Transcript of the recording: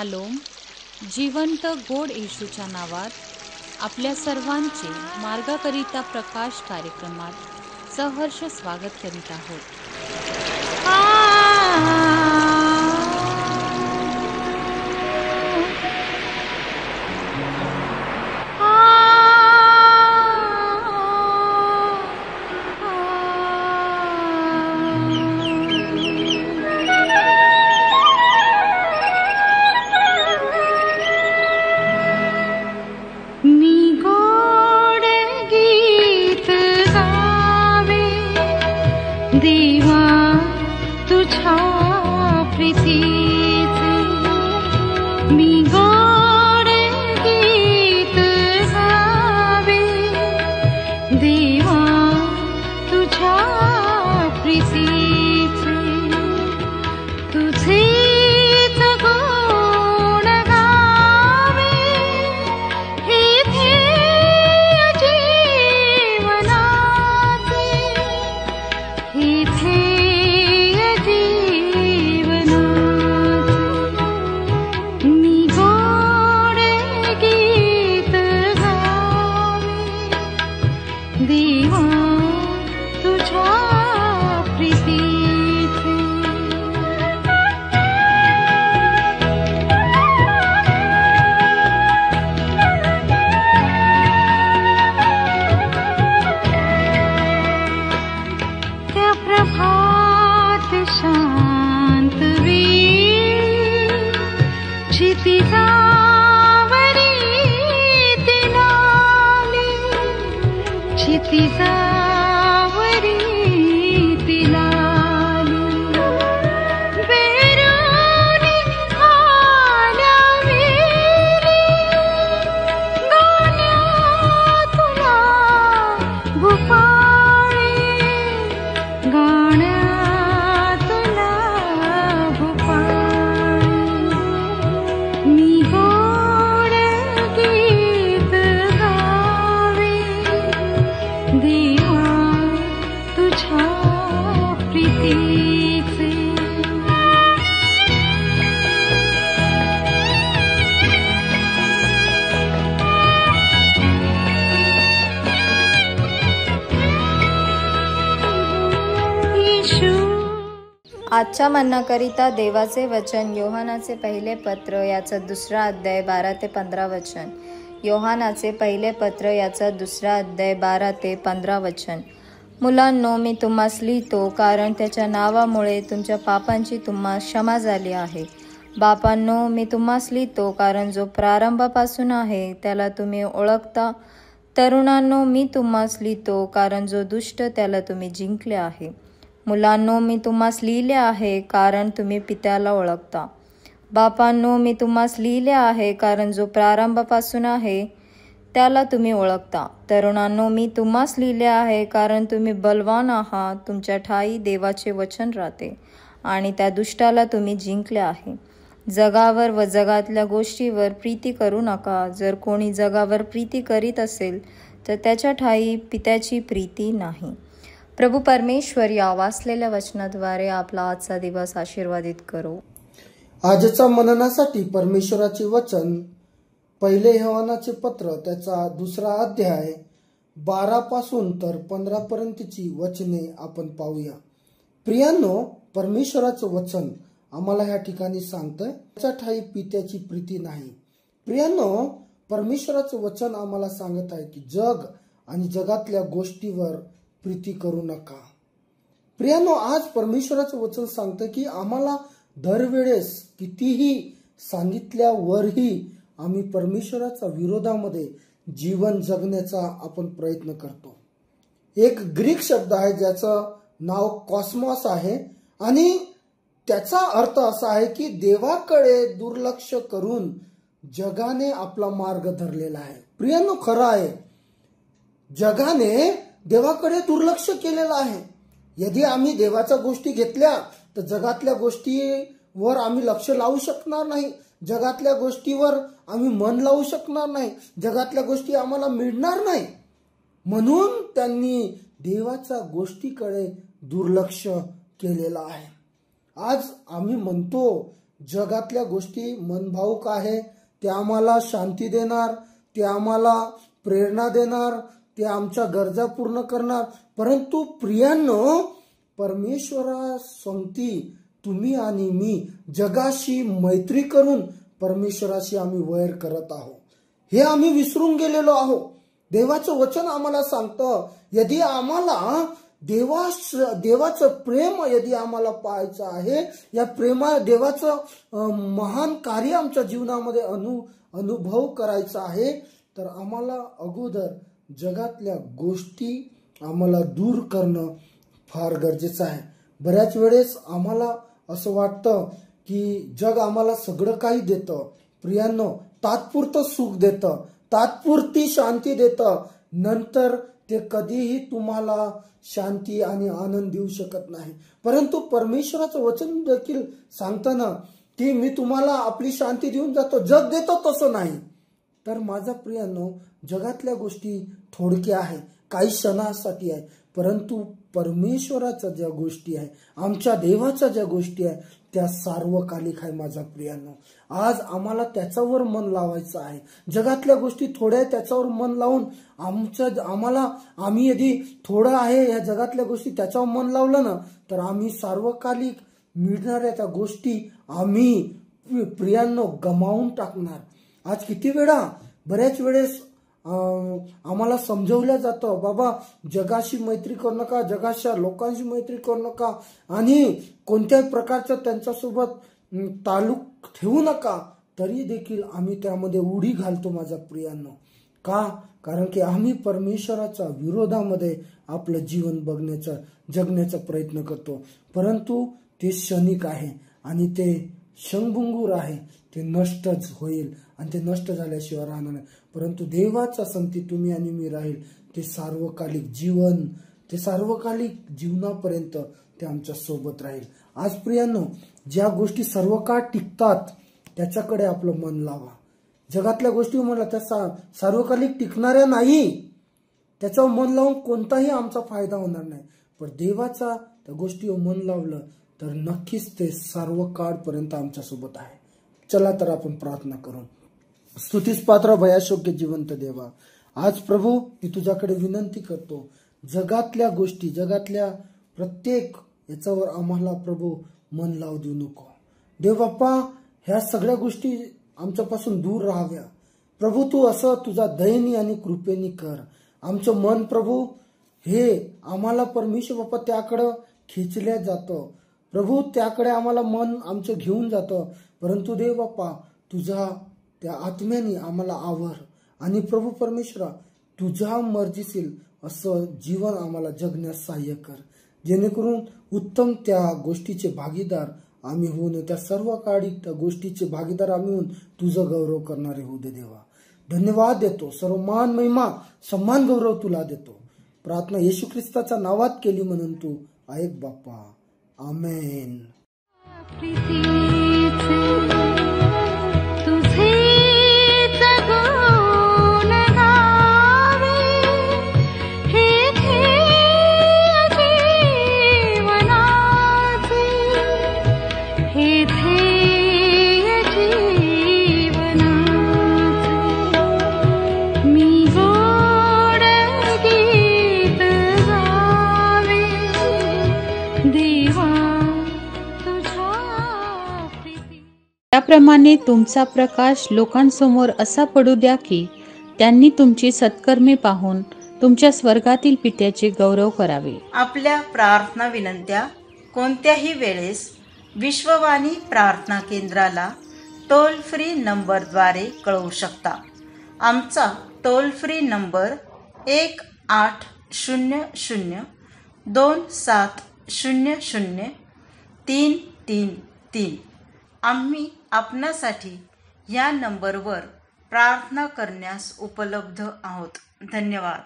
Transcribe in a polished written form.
Shalom. जिवंत गोड येशूच्या नावात आपल्या सर्वांचे मार्गाकरिता प्रकाश कार्यक्रमात सहर्ष स्वागत करीत आहोत. आजच्या मन्नाकरिता देवाचे वचन योहानाचे पहिले पत्र याचा 2 अध्याय 12 ते 15 वचन. योहानाचे पहिले पत्र याचा 2 अध्याय 12 ते 15 वचन. मुलांनो, मी तुम्हास लिहितो कारण त्याच्या नावामुळे तुमच्या पापांची तुम्हास क्षमा झाली आहे. बापांनो, मी तुम्हास लिहितो कारण जो प्रारंभापासून आहे त्याला तुम्ही ओळखता. तरुणांनो, मी तुम्हास लिहितो कारण जो दुष्ट त्याला तुम्ही जिंकले आहे. मुलांनो, मी तुम्हास लिहिले आहे कारण तुम्ही पित्याला ओळखता. बापांनो, मी तुम्हास लिहिले आहे कारण जो प्रारंभापासून आहे त्याला तुम्ही ओळखता. तरुणांनो, मी तुम्हास लिहिले आहे कारण तुम्ही बलवान आहात. तुमच्या ठायी देवाचे वचन राहते आणि त्या दुष्टाला तुम्ही जिंकले आहे. जगावर व जगातल्या गोष्टीवर प्रीती करू नका. जर कोणी जगावर प्रीती करीत असेल तर त्याच्या ठायी पित्याची प्रीती नाही. प्रभू परमेश्वर या वाचलेल्या वचनाद्वारे आपला आजचा दिवस आशीर्वादित करो. आजच्या मननासाठी परमेश्वराचे वचन पहिले योहानाचे पत्र त्याचा 2 अध्याय 12 पासून तर 15 पर्यंतची वचने आपण पाहूया. प्रियांनो, परमेश्वराचं वचन आम्हाला ह्या ठिकाणी सांगतंय त्याच्या ठाई पित्याची प्रीती नाही. प्रियांनो, परमेश्वराचं वचन आम्हाला सांगत आहे की जग आणि जगातल्या गोष्टीवर प्रीती करू नका. प्रियांनो, आज परमेश्वराचं वचन सांगतं की आम्हाला दरवेळेस कितीही सांगितल्यावरही आम्ही परमेश्वराच्या विरोधामध्ये जीवन जगण्याचा आपण प्रयत्न करतो. एक ग्रीक शब्द आहे ज्याचं नाव कॉस्मॉस आहे आणि त्याचा अर्थ असा आहे की देवाकडे दुर्लक्ष करून जगाने आपला मार्ग धरलेला आहे. प्रियांनो, खरं आहे, जगाने देवाकडे दुर्लक्ष केलेलं आहे. यदि आम्ही देवाच्या गोष्टी घेतल्या तर जगातल्या गोष्टीवर आम्ही लक्ष लावू शकणार नाही. जगातल्या गोष्टीवर आम्ही मन लावू शकणार नाही. जगातल्या गोष्टी आम्हाला मिळणार नाही. म्हणून त्यांनी देवाच्या गोष्टीकडे दुर्लक्ष केलेलं आहे. आज आम्ही म्हणतो जगातल्या गोष्टी मनभावूक आहे, ते आम्हाला शांती देणार, ते आम्हाला प्रेरणा देणार, ते आमच्या गरजा पूर्ण करणार. परंतु प्रियांनो, परमेश्वरा संगती तुम्ही आणि मी जगाशी मैत्री करून परमेश्वराशी आम्ही वैर करत आहोत, हे आम्ही विसरून गेलेलो आहोत. देवाचं वचन आम्हाला सांगतं, यदि आम्हाला देवाचं प्रेम यदि आम्हाला पाहायचं आहे, या देवाचं महान कार्य आमच्या जीवनामध्ये अनुभव करायचा आहे, तर आम्हाला अगोदर जगातल्या गोष्टी आम्हाला दूर करणं फार गरजेचं आहे. बऱ्याच वेळेस आम्हाला असं वाटतं की जग आम्हाला सगळं काही देतं. प्रियांनो, तात्पुरतं सुख देतं, तात्पुरती शांती देतं, नंतर ते कधीही तुम्हाला शांती आणि आनंद देऊ शकत नाही. परंतु परमेश्वराचं वचन देखील सांगतं ना की मी तुम्हाला आपली शांती देऊन जातो, जग देतो तसं नाही. तर माझा प्रियांनो, जगातल्या गोष्टी थोडक्या आहे, काही क्षणासाठी आहे, परंतु परमेश्वराच्या ज्या गोष्टी आहे, आमच्या देवाच्या ज्या गोष्टी आहे, त्या सार्वकालिक आहे. माझा प्रियांनो, आज आम्हाला त्याच्यावर मन लावायचं आहे. जगातल्या गोष्टी थोड्या त्याच्यावर मन लावून आम्ही यदि थोडं आहे या जगातल्या गोष्टी त्याच्यावर मन लावलं ना, तर आम्ही सार्वकालिक मिळणाऱ्या त्या गोष्टी आम्ही प्रियांनो गमावून टाकणार. आज किती वेळा बऱ्याच वेळेस आम्हाला समजवलं जातं, बाबा जगाशी मैत्री करू नका, जगाच्या लोकांशी मैत्री करू नका आणि कोणत्याही प्रकारचं त्यांच्यासोबत ताल्लुक ठेवू नका. तरी देखील आम्ही त्यामध्ये उडी घालतो माझ्या प्रियांनो. का? कारण की आम्ही परमेश्वराच्या विरोधामध्ये आपलं जीवन जगण्याचा प्रयत्न करतो. परंतु ते क्षणिक आहे आणि ते क्षणभंगूर आहे, ते नष्टच होईल आणि ते नष्ट झाल्याशिवाय राहणार नाही. परंतु देवाचा संगती तुम्ही आणि मी राहील, ते सार्वकालिक जीवनापर्यंत ते आमच्या सोबत राहील. आज प्रियांनो, ज्या गोष्टी सर्व काळ टिकतात त्याच्याकडे आपलं मन लावा. जगातल्या गोष्टी म्हणलं त्या सार्वकालिक टिकणाऱ्या नाही, त्याच्यावर मन लावून कोणताही आमचा फायदा होणार नाही. पण देवाचा त्या गोष्टीवर मन लावलं तर नक्कीच ते सर्व काळपर्यंत आमच्या सोबत आहे. चला तर आपण प्रार्थना करू. स्तुतीस पात्र भयाशोग्य जिवंत देवा, आज प्रभू मी तुझ्याकडे विनंती करतो, जगातल्या गोष्टी, जगातल्या प्रत्येक याच्यावर आम्हाला प्रभू मन लावू देऊ नको. देव बाप्पा, ह्या सगळ्या गोष्टी आमच्यापासून दूर राहाव्या. प्रभू तू असं तुझा दयेने आणि कृपेने कर. आमचं मन प्रभू हे आम्हाला परमेश्वर बाप्पा त्याकडं खेचल्या जातं. प्रभू त्याकडे आम्हाला मन आमचं घेऊन जातं. परंतु देव बाप्पा, तुझ्या त्या आत्म्याने आम्हाला आवर आणि प्रभू परमेश्वरा तुझ्या मर्जीशील असं जीवन आम्हाला जगण्यास सहाय्य कर, जेणेकरून उत्तम त्या गोष्टीचे भागीदार आम्ही होऊन, त्या सर्व काळी त्या गोष्टीचे भागीदार आम्ही होऊन तुझं गौरव करणारे होऊ दे देवा. धन्यवाद देतो, सर्व मान महिमा सन्मान गौरव तुला देतो. प्रार्थना येशू ख्रिस्ताच्या नावात केली म्हणून तू ऐक बाप्पा. आमेन. त्याप्रमाणे तुमचा प्रकाश लोकांसमोर असा पडू द्या की त्यांनी तुमची सत्कर्मे पाहून तुमच्या स्वर्गातील पित्याचे गौरव करावे. आपल्या प्रार्थना विनंत्या कोणत्याही वेळेस विश्ववाणी प्रार्थना केंद्राला टोल फ्री नंबरद्वारे कळवू शकता. आमचा टोल फ्री नंबर 1-800-2700-333. आम्ही आपणासाठी या नंबरवर प्रार्थना करण्यास उपलब्ध आहोत. धन्यवाद.